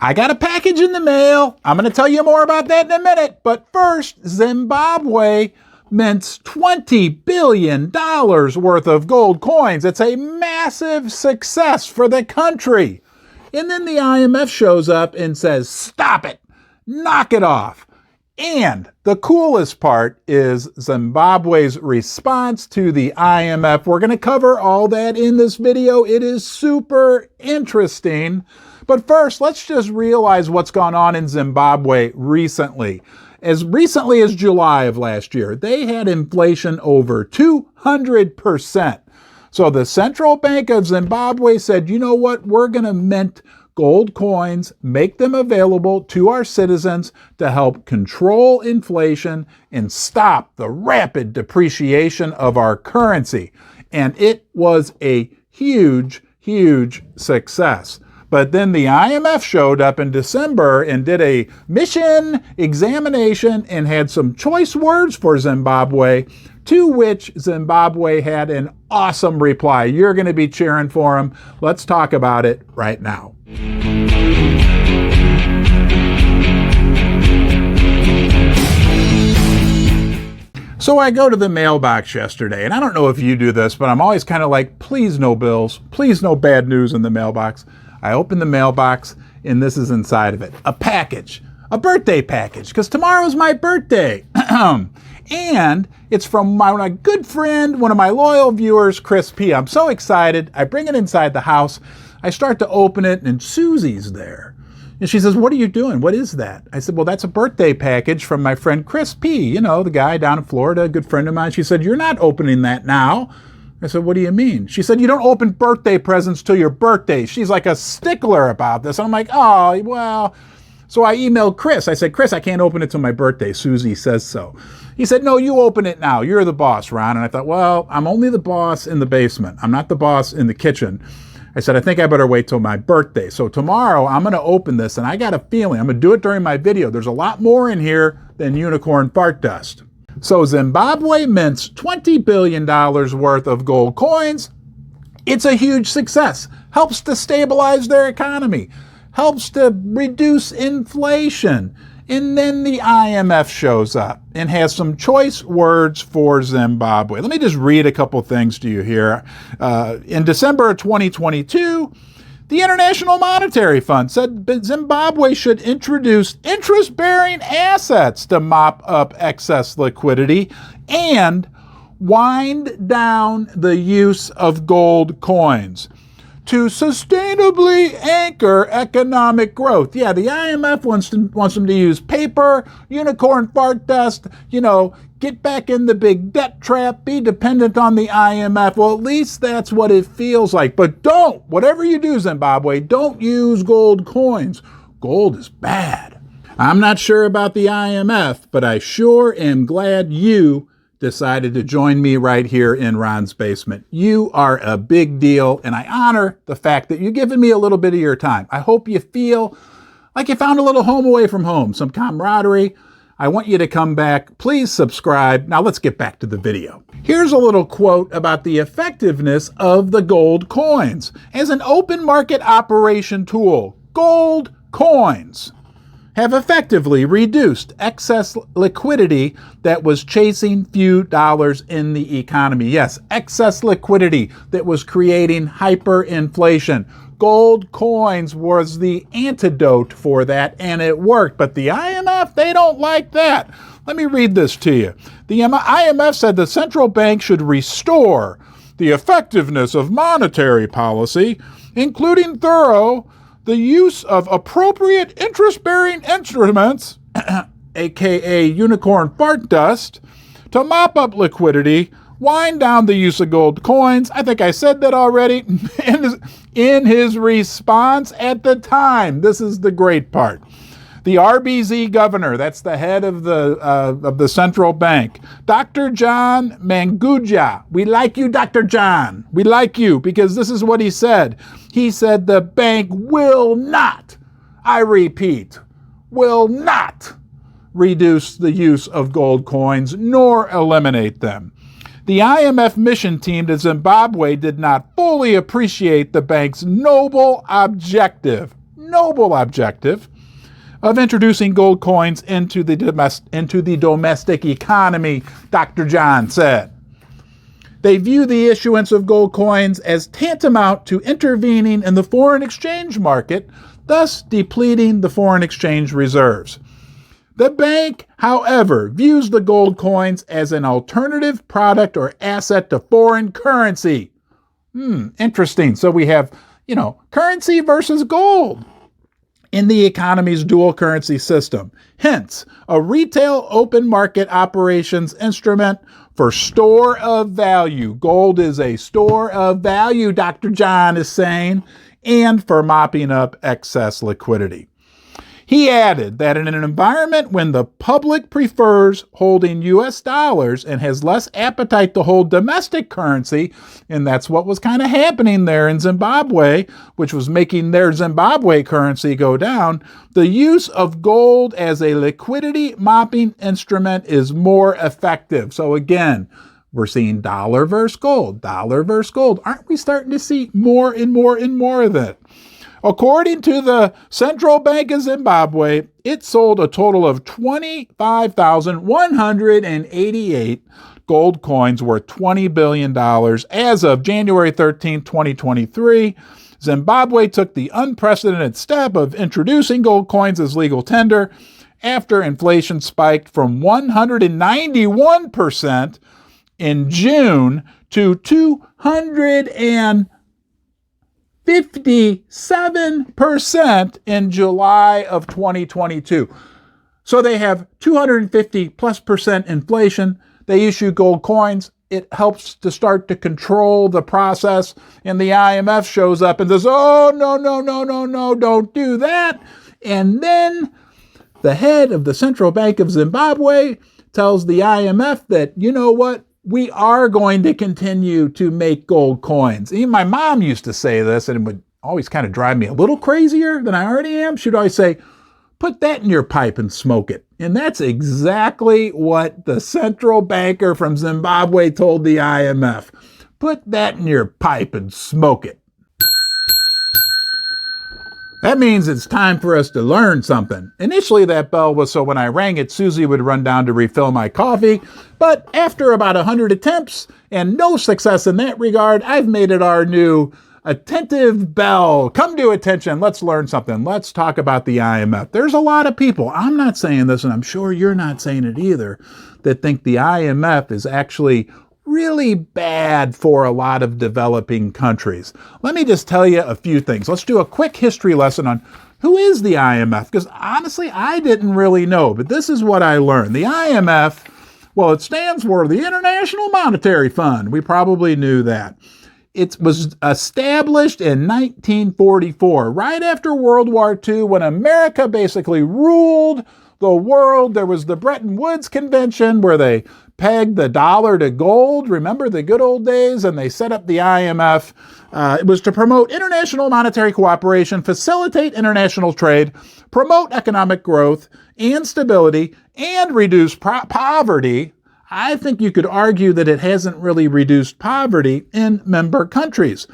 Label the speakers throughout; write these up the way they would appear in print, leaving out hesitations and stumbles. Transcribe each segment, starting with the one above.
Speaker 1: I got a package in the mail. I'm going to tell you more about that in a minute. But first, Zimbabwe mints $20 billion worth of gold coins. It's a massive success for the country. And then the IMF shows up and says, stop it, knock it off. And the coolest part is Zimbabwe's response to the IMF. We're going to cover all that in this video. It is super interesting. But first, let's just realize what's gone on in Zimbabwe recently. As recently as July of last year, they had inflation over 200%. So the Central Bank of Zimbabwe said, you know what, we're going to mint gold coins, make them available to our citizens to help control inflation and stop the rapid depreciation of our currency. And it was a huge, huge success. But then the IMF showed up in December and did a mission examination and had some choice words for Zimbabwe, to which Zimbabwe had an awesome reply. You're going to be cheering for them. Let's talk about it right now. So I go to the mailbox yesterday, and I don't know if you do this, but I'm always kind of like, please no bills, please no bad news in the mailbox. I open the mailbox, and this is inside of it. A package, a birthday package, because tomorrow's my birthday. And it's from my good friend, one of my loyal viewers, Chris P. I'm so excited. I bring it inside the house. I start to open it, and Susie's there. And she says, what are you doing? What is that? I said, well, that's a birthday package from my friend Chris P., you know, the guy down in Florida, a good friend of mine. She said, you're not opening that now. I said, what do you mean? She said, you don't open birthday presents till your birthday. She's like a stickler about this. I'm like, oh, well. So I emailed Chris. I said, Chris, I can't open it till my birthday. Susie says so. He said, no, you open it now. You're the boss, Ron. And I thought, well, I'm only the boss in the basement. I'm not the boss in the kitchen. I said, I think I better wait till my birthday. So tomorrow I'm going to open this, and I got a feeling, I'm going to do it during my video. There's a lot more in here than unicorn fart dust. So Zimbabwe mints $20 billion worth of gold coins. It's a huge success. Helps to stabilize their economy. Helps to reduce inflation. And then the IMF shows up and has some choice words for Zimbabwe. Let me just read a couple things to you here. In December of 2022, the International Monetary Fund said Zimbabwe should introduce interest-bearing assets to mop up excess liquidity and wind down the use of gold coins to sustainably anchor economic growth. Yeah, the IMF wants them to use paper, unicorn fart dust, get back in the big debt trap, be dependent on the IMF. Well, at least that's what it feels like. But whatever you do, Zimbabwe, don't use gold coins. Gold is bad. I'm not sure about the IMF, but I sure am glad you decided to join me right here in Ron's Basement. You are a big deal, and I honor the fact that you've given me a little bit of your time. I hope you feel like you found a little home away from home, some camaraderie. I want you to come back. Please subscribe. Now let's get back to the video. Here's a little quote about the effectiveness of the gold coins. As an open market operation tool, gold coins have effectively reduced excess liquidity that was chasing few dollars in the economy. Yes, excess liquidity that was creating hyperinflation. Gold coins was the antidote for that, and it worked. But the IMF, they don't like that. Let me read this to you. The IMF said the central bank should restore the effectiveness of monetary policy, including the use of appropriate interest-bearing instruments, aka unicorn fart dust, to mop up liquidity, wind down the use of gold coins. I think I said that already. In his response at the time, this is the great part. The RBZ governor, that's the head of the central bank, Dr. John Manguja. We like you, Dr. John. We like you because this is what he said. He said the bank will not, I repeat, will not reduce the use of gold coins nor eliminate them. The IMF mission team to Zimbabwe did not fully appreciate the bank's noble objective. noble objective of introducing gold coins into the domestic economy, Dr. John said. They view the issuance of gold coins as tantamount to intervening in the foreign exchange market, thus depleting the foreign exchange reserves. The bank, however, views the gold coins as an alternative product or asset to foreign currency. Interesting. So we have, currency versus gold in the economy's dual currency system. Hence, a retail open market operations instrument for store of value. Gold is a store of value, Dr. John is saying, and for mopping up excess liquidity. He added that in an environment when the public prefers holding U.S. dollars and has less appetite to hold domestic currency, and that's what was kind of happening there in Zimbabwe, which was making their Zimbabwe currency go down, the use of gold as a liquidity mopping instrument is more effective. So again, we're seeing dollar versus gold, dollar versus gold. Aren't we starting to see more and more and more of it? According to the Central Bank of Zimbabwe, it sold a total of 25,188 gold coins worth $20 billion as of January 13, 2023. Zimbabwe took the unprecedented step of introducing gold coins as legal tender after inflation spiked from 191% in June to 257% in July of 2022. So they have 250+% inflation. They issue gold coins. It helps to start to control the process. And the IMF shows up and says, oh, no, don't do that. And then the head of the Central Bank of Zimbabwe tells the IMF that, you know what? We are going to continue to make gold coins. Even my mom used to say this, and it would always kind of drive me a little crazier than I already am. She'd always say, put that in your pipe and smoke it. And that's exactly what the central banker from Zimbabwe told the IMF. Put that in your pipe and smoke it. That means it's time for us to learn something. Initially, that bell was so when I rang it, Susie would run down to refill my coffee. But after about 100 attempts and no success in that regard, I've made it our new attentive bell. Come to attention. Let's learn something. Let's talk about the IMF. There's a lot of people, I'm not saying this, and I'm sure you're not saying it either, that think the IMF is actually really bad for a lot of developing countries. Let me just tell you a few things. Let's do a quick history lesson on who is the IMF, because honestly, I didn't really know, but this is what I learned. The IMF, well, it stands for the International Monetary Fund. We probably knew that. It was established in 1944, right after World War II, when America basically ruled the world. There was the Bretton Woods Convention where they pegged the dollar to gold. Remember the good old days? And they set up the IMF. It was to promote international monetary cooperation, facilitate international trade, promote economic growth and stability, and reduce poverty. I think you could argue that it hasn't really reduced poverty in member countries.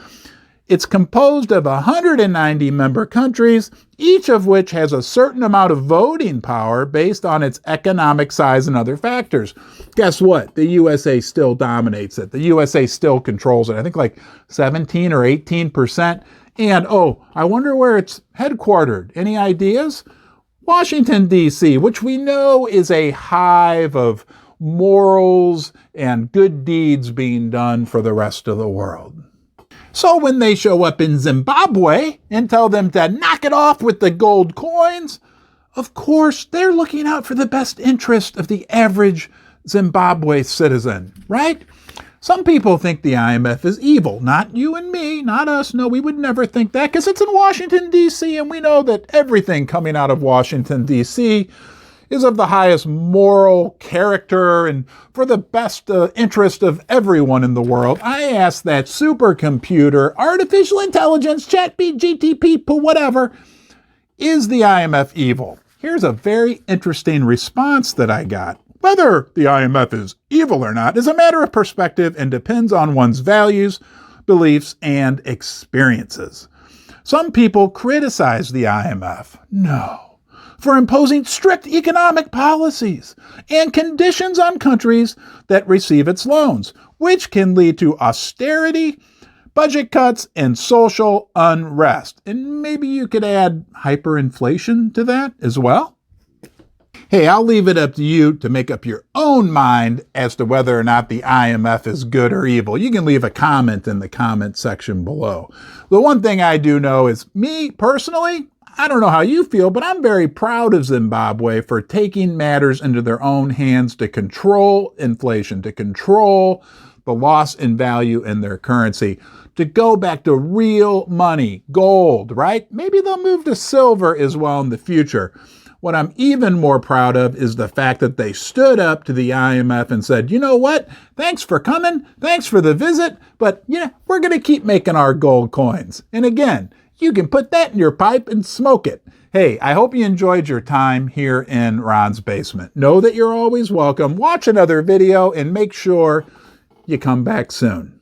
Speaker 1: It's composed of 190 member countries, each of which has a certain amount of voting power based on its economic size and other factors. Guess what? The USA still dominates it. The USA still controls it. I think like 17 or 18%. And, I wonder where it's headquartered. Any ideas? Washington, D.C., which we know is a hive of morals and good deeds being done for the rest of the world. So when they show up in Zimbabwe and tell them to knock it off with the gold coins, of course, they're looking out for the best interest of the average Zimbabwe citizen, right? Some people think the IMF is evil. Not you and me, not us. No, we would never think that because it's in Washington, D.C., and we know that everything coming out of Washington, D.C. is of the highest moral character and for the best interest of everyone in the world. I asked that supercomputer, artificial intelligence, GTP, whatever, is the IMF evil? Here's a very interesting response that I got. Whether the IMF is evil or not is a matter of perspective and depends on one's values, beliefs, and experiences. Some people criticize the IMF. No. For imposing strict economic policies and conditions on countries that receive its loans, which can lead to austerity, budget cuts, and social unrest. And maybe you could add hyperinflation to that as well. Hey, I'll leave it up to you to make up your own mind as to whether or not the IMF is good or evil. You can leave a comment in the comment section below. The one thing I do know is, me personally, I don't know how you feel, but I'm very proud of Zimbabwe for taking matters into their own hands to control inflation, to control the loss in value in their currency, to go back to real money, gold, right? Maybe they'll move to silver as well in the future. What I'm even more proud of is the fact that they stood up to the IMF and said, you know what? Thanks for coming. Thanks for the visit. But, we're going to keep making our gold coins. And again, you can put that in your pipe and smoke it. Hey, I hope you enjoyed your time here in Ron's Basement. Know that you're always welcome. Watch another video and make sure you come back soon.